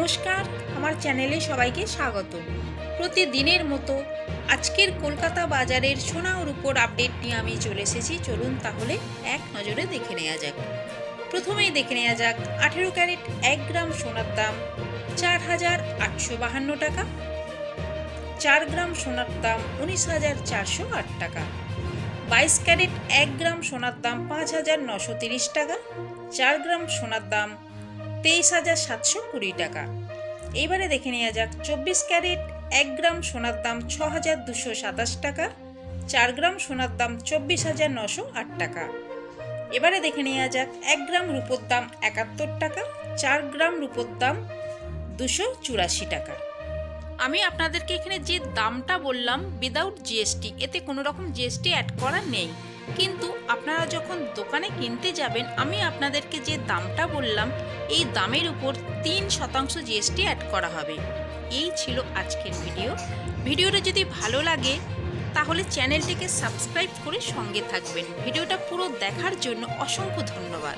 নমস্কার, আমার চ্যানেলে সবাইকে স্বাগত। প্রতিদিনের মতো আজকের কলকাতা বাজারের সোনা ও রূপোর আপডেট নিয়ে আমি চলে এসেছি। চলুন তাহলে এক নজরে দেখে নেওয়া যাক। প্রথমেই দেখে নেওয়া যাক 18 ক্যারেট 1 গ্রাম সোনার দাম 4,852 টাকা, 4 গ্রাম সোনার দাম 19,408 টাকা, 22 ক্যারেট 1 গ্রাম সোনার দাম 5,930 টাকা, 4 গ্রাম সোনার দাম 23,720 টাকা। এবারে দেখে নেওয়া যাক 24 ক্যারেট 1 গ্রাম সোনার দাম 6,227 টাকা, 4 গ্রাম সোনার দাম 24,908 টাকা। এবারে দেখে নেওয়া যাক 1 গ্রাম রূপোর দাম 71 টাকা, 4 গ্রাম রূপোর দাম 284 টাকা। আমি আপনাদেরকে এখানে যে দামটা বললাম উইদাউট জিএসটি, এতে কোনো রকম জিএসটি অ্যাড করা নেই। কিন্তু আপনারা যখন দোকানে কিনতে যাবেন, আমি আপনাদেরকে যে দামটা বললাম এই দামের উপর 3% জিএসটি অ্যাড করা হবে। এই ছিল আজকের ভিডিওটা যদি ভালো লাগে তাহলে চ্যানেলটিকে সাবস্ক্রাইব করে সঙ্গে থাকবেন। ভিডিওটা পুরো দেখার জন্য অসংখ্য ধন্যবাদ।